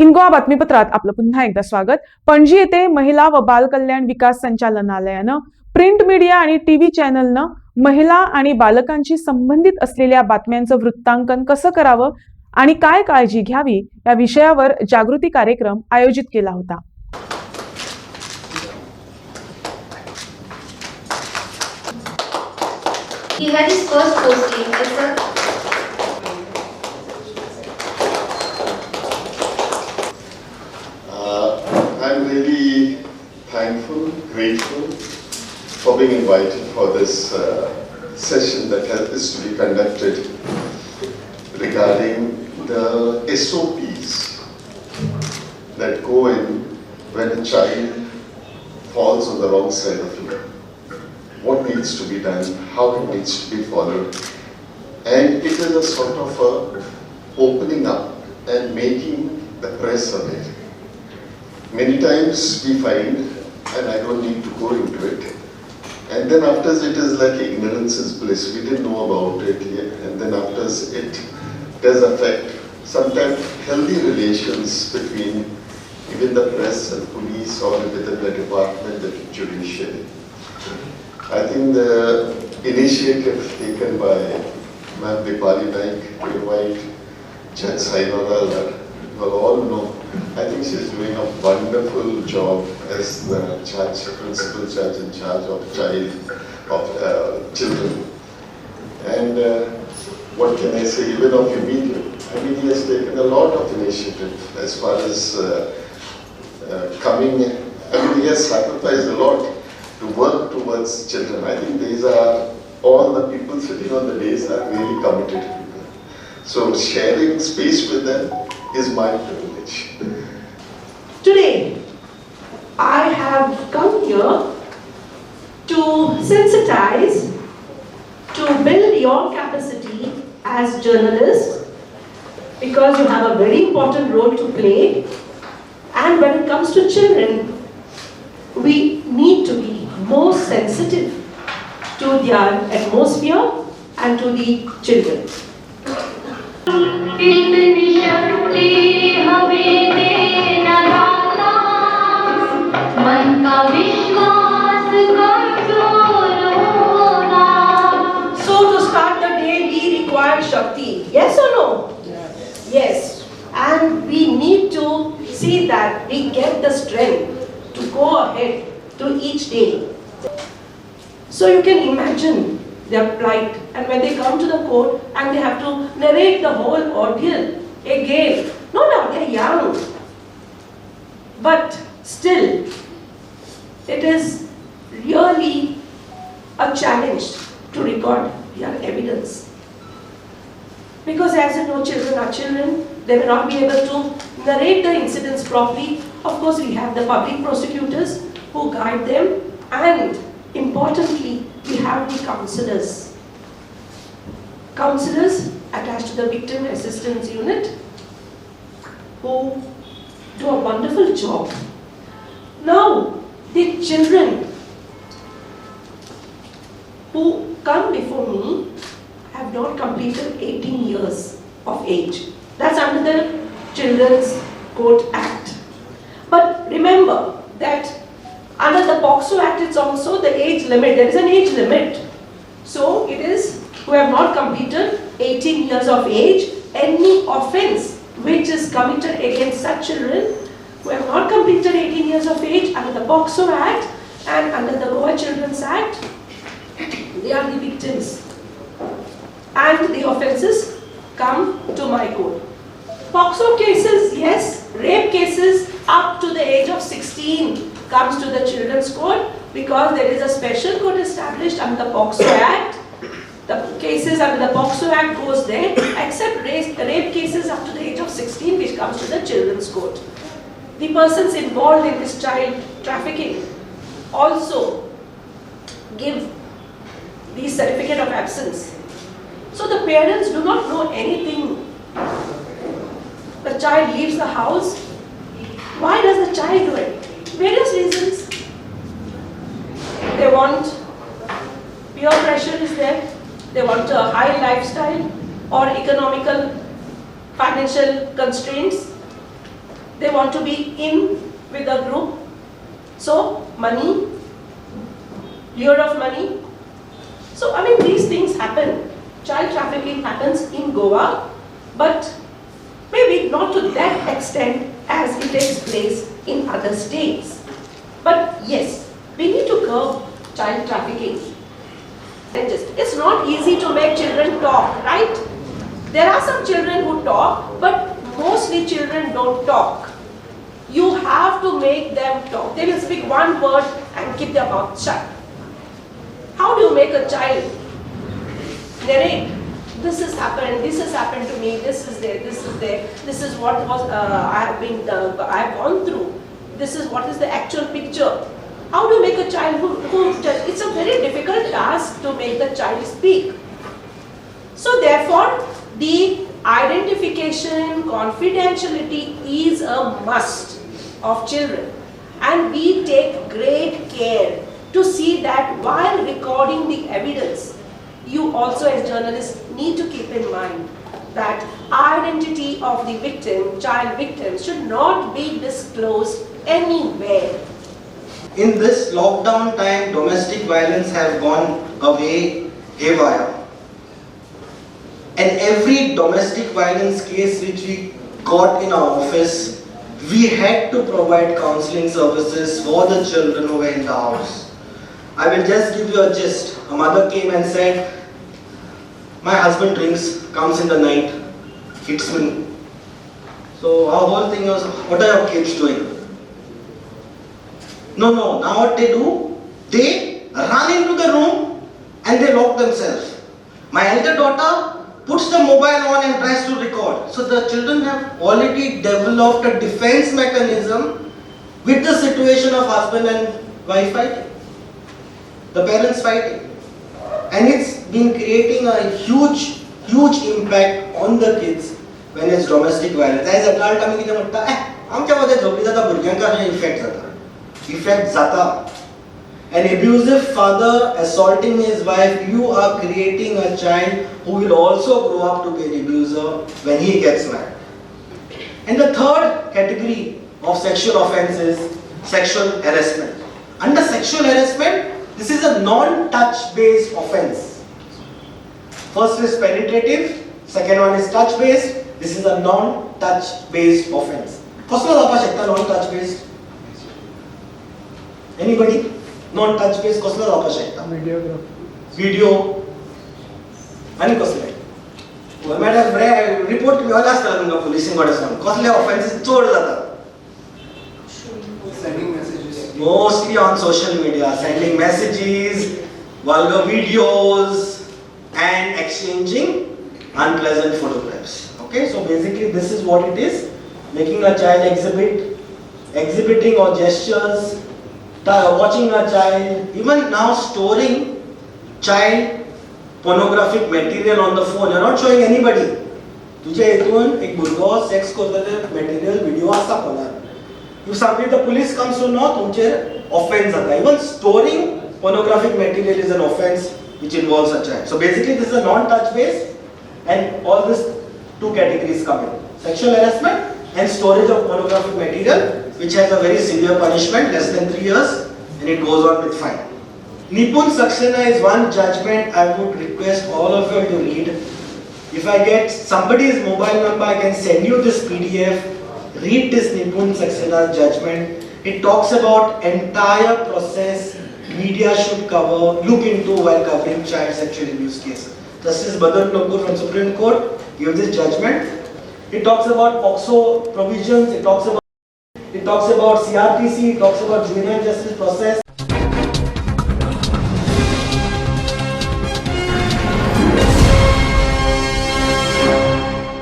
इनगोआ बातमीपत्रात आपलं पुन्हा एकदा स्वागत. पणजी येथे महिला व बाल कल्याण विकास संचालनालयानं प्रिंट मीडिया आणि टीव्ही चॅनलनं महिला आणि बालकांशी संबंधित असलेल्या बातम्यांचं वृत्तांकन कसं करावं आणि काय काळजी घ्यावी या विषयावर जागृती कार्यक्रम आयोजित केला होता. He had his first posting as a I'm really thankful, grateful for being invited for this session that is to be conducted regarding the SOPs that go in when a child falls on the wrong side of the road. What needs to be done, how it needs to be followed, and it is a sort of a opening up and making the press aware. Many times we find, and I don't need to go into it, and then after it is like ignorance is bliss. We didn't know about it yet, and then after it does affect sometimes healthy relations between even the press and police or within the department, the judiciary. I think the initiative taken by Ma'am Dipali Naik to invite Judge Sainora, you all know, I think she's doing a wonderful job as the judge, principal judge in charge of children. And what can I say, even of media? I mean, he has taken a lot of initiative as far as coming, I mean, he has sacrificed a lot to work towards children. I think these are, all the people sitting on the days are really committed people. So sharing space with them is my privilege. Today, I have come here to sensitize, to build your capacity as journalists, because you have a very important role to play. And when it comes to children, we need to be more sensitive to their atmosphere and to the children. So to start the day, we require Shakti. Yes or no? Yes. And we need to see that we get the strength to go ahead through each day. So you can imagine their plight, and when they come to the court and they have to narrate the whole ordeal again. No, they're young. But still, it is really a challenge to record their evidence. Because as you know, children are children, they may not be able to narrate the incidents properly. Of course, we have the public prosecutors who guide them, and importantly, we have the counselors. Counselors attached to the Victim Assistance Unit who do a wonderful job. Now, the children who come before me have not completed 18 years of age. That's under the Children's Court Act. But remember that under the POCSO Act, it's also the age limit. There is an age limit. So it is who have not completed 18 years of age, any offense which is committed against such children who have not completed 18 years of age under the POCSO Act and under the Goa Children's Act, they are the victims. And the offenses come to my court. POCSO cases, yes. Rape cases up to the age of 16 comes to the Children's Court because there is a special court established under the POCSO Act. The cases under the POCSO Act goes there, except rape cases up to the age of 16 which comes to the Children's Court. The persons involved in this child trafficking also give the certificate of absence. So the parents do not know anything. The child leaves the house. Why does the child do it? Various reasons. They want, peer pressure is there. They want a high lifestyle or economical financial constraints. They want to be in with the group. So, money, lure of money. So, I mean, these things happen. Child trafficking happens in Goa, but maybe not to that extent as it takes place in other states. But yes, we need to curb child trafficking. It's not easy to make children talk, right? There are some children who talk, but mostly children don't talk. You have to make them talk. They will speak one word and keep their mouth shut. How do you make a child narrate? This has happened to me, this is there, this is what was I have gone through. This is what is the actual picture. How do you make a child it's a very difficult task to make the child speak. So therefore, the identification, confidentiality is a must of children. And we take great care to see that while recording the evidence, you also as journalists need to keep in mind that identity of the victim, child victim, should not be disclosed anywhere. In this lockdown time, domestic violence has gone away haywire. And every domestic violence case which we got in our office, we had to provide counseling services for the children who were in the house. I will just give you a gist. A mother came and said, my husband drinks, comes in the night, hits me. So our whole thing was, what are your kids doing? No, now what they do, they run into the room and they lock themselves. My elder daughter puts the mobile on and tries to record. So the children have already developed a defense mechanism with the situation of husband and wife fighting. The parents fighting. And it's been creating a huge impact on the kids when it's domestic violence. As adult, आम्ही किती म्हणता, आमच्या मध्ये झोपली जाता भुरग्यांका effect जाता. Effect zata. An abusive father assaulting his wife, you are creating a child who will also grow up to be an abuser when he gets married. And the third category of sexual offense is sexual harassment. Under sexual harassment, this is a non-touch based offense. First is penetrative, second one is touch based, this is a non-touch based offense. कसलो जावपा शकता non-touch based? Anybody? Non-touch based कसलो जावपा शकता? Video. आणि कसले? Madam report घेवला आसता तुमका पुलिसीन कडे सांग. कसले ऑफेन्सेस चड जातात? Sending messages. Mostly on social media, sending messages, vulgar videos, and exchanging unpleasant photographs. Okay, so basically this is what it is: making a child exhibiting or gestures, watching a child, even now storing child pornographic material on the phone. You're not showing anybody. तुझ्या हेतून एक भुरगो sex करतले material video आसा फोनार. If somebody, the police comes to know, तुमचेर offense जाता. Even storing pornographic material is an offense which involves a child. So basically this is a non-touch base, and all these two categories come in: sexual harassment and storage of pornographic material, which has a very severe punishment, less than 3 years, and it goes on with fine. Nipun Saxena is one judgment I would request all of you to read. If I get somebody's mobile number, I can send you this PDF. Read this Nipun Saxena's judgment. It talks about entire process media should look into while covering child sexual abuse cases. Justice Badal Lokur from Supreme Court gave this judgment. It talks about POCSO provisions. It talks about CRPC. It talks about juvenile justice process.